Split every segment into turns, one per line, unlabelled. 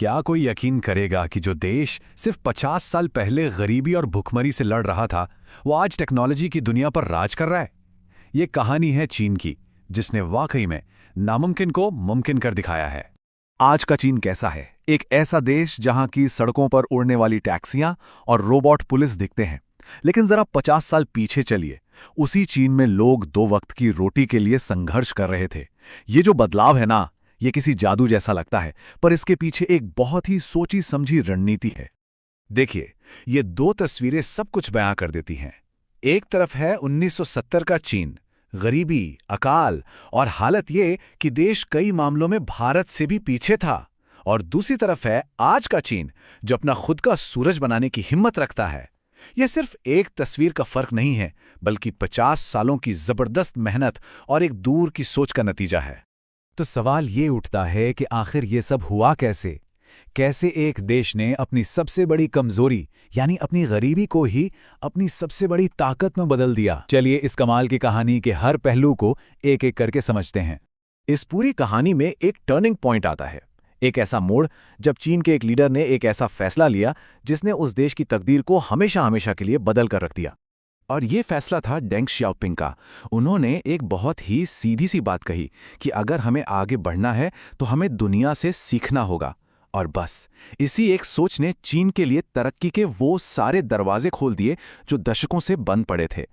क्या कोई यकीन करेगा कि जो देश सिर्फ 50 साल पहले गरीबी और भुखमरी से लड़ रहा था, वो आज टेक्नोलॉजी की दुनिया पर राज कर रहा है। ये कहानी है चीन की, जिसने वाकई में नामुमकिन को मुमकिन कर दिखाया है।
आज का चीन कैसा है? एक ऐसा देश जहां की सड़कों पर उड़ने वाली टैक्सियां और रोबोट पुलिस दिखते हैं। लेकिन जरा 50 साल पीछे चलिए। उसी चीन में लोग 2 वक्त की रोटी के लिए संघर्ष कर रहे थे। ये जो बदलाव है ना, ये किसी जादू जैसा लगता है, पर इसके पीछे एक बहुत ही सोची समझी रणनीति है।
देखिए, ये 2 तस्वीरें सब कुछ बयां कर देती हैं। एक तरफ है 1970 का चीन, गरीबी, अकाल और हालत ये कि देश कई मामलों में भारत से भी पीछे था। और दूसरी तरफ है आज का चीन, जो अपना खुद का सूरज बनाने की हिम्मत रखता है। यह सिर्फ एक तस्वीर का फर्क नहीं है, बल्कि 50 सालों की जबरदस्त मेहनत और एक दूर की सोच का नतीजा है।
तो सवाल ये उठता है कि आखिर ये सब हुआ कैसे? कैसे एक देश ने अपनी सबसे बड़ी कमजोरी यानी अपनी गरीबी को ही अपनी सबसे बड़ी ताकत में बदल दिया? चलिए इस कमाल की कहानी के हर पहलू को एक एक करके समझते हैं।
इस पूरी कहानी में एक टर्निंग पॉइंट आता है, एक ऐसा मोड़ जब चीन के एक लीडर ने एक ऐसा फैसला लिया जिसने उस देश की तकदीर को हमेशा हमेशा के लिए बदल कर रख दिया। और ये फैसला था डेंग शियाओपिंग का। उन्होंने एक बहुत ही सीधी सी बात कही कि अगर हमें आगे बढ़ना है तो हमें दुनिया से सीखना होगा। और बस इसी एक सोच ने चीन के लिए तरक्की के वो सारे दरवाजे खोल दिए जो दशकों से बंद पड़े थे।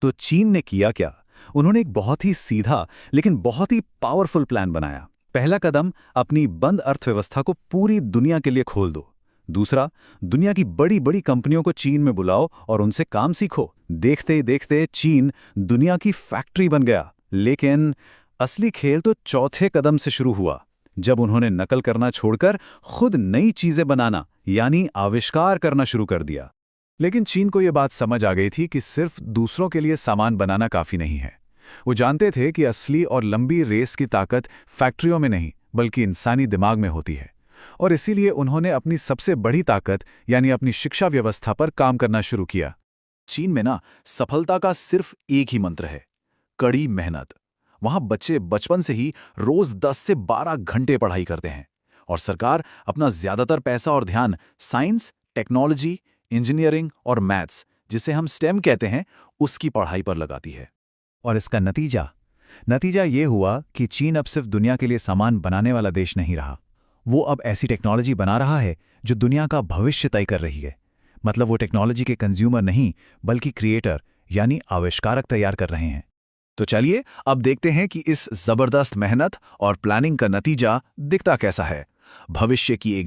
तो चीन ने किया क्या? उन्होंने एक बहुत ही सीधा लेकिन बहुत ही पावरफुल प्लान बनाया। पहला कदम, अपनी बंद अर्थव्यवस्था को पूरी दुनिया के लिए खोल दो। दूसरा, दुनिया की बड़ी बड़ी कंपनियों को चीन में बुलाओ और उनसे काम सीखो। देखते ही देखते चीन दुनिया की फैक्ट्री बन गया। लेकिन असली खेल तो चौथे कदम से शुरू हुआ, जब उन्होंने नकल करना छोड़कर खुद नई चीजें बनाना यानी आविष्कार करना शुरू कर दिया।
लेकिन चीन को यह बात समझ आ गई थी कि सिर्फ दूसरों के लिए सामान बनाना काफी नहीं है। वो जानते थे कि असली और लंबी रेस की ताकत फैक्ट्रियों में नहीं, बल्कि इंसानी दिमाग में होती है। और इसीलिए उन्होंने अपनी सबसे बड़ी ताकत यानी अपनी शिक्षा व्यवस्था पर काम करना शुरू किया।
चीन में ना सफलता का सिर्फ एक ही मंत्र है, कड़ी मेहनत। वहां बच्चे बचपन से ही रोज 10 से 12 घंटे पढ़ाई करते हैं और सरकार अपना ज्यादातर पैसा और ध्यान साइंस, टेक्नोलॉजी, इंजीनियरिंग और मैथ्स, जिसे हम स्टेम कहते हैं, उसकी पढ़ाई पर लगाती है। और इसका नतीजा ये हुआ कि चीन अब सिर्फ दुनिया के लिए सामान बनाने वाला देश नहीं रहा। वो अब ऐसी टेक्नोलॉजी बना रहा है जो दुनिया का भविष्य तय कर रही है। मतलब वो टेक्नोलॉजी के कंज्यूमर नहीं, बल्कि क्रिएटर यानी आविष्कारक तैयार कर रहे हैं।
तो चलिए अब देखते हैं कि इस जबरदस्त मेहनत और प्लानिंग का नतीजा दिखता कैसा है। भविष्य की एक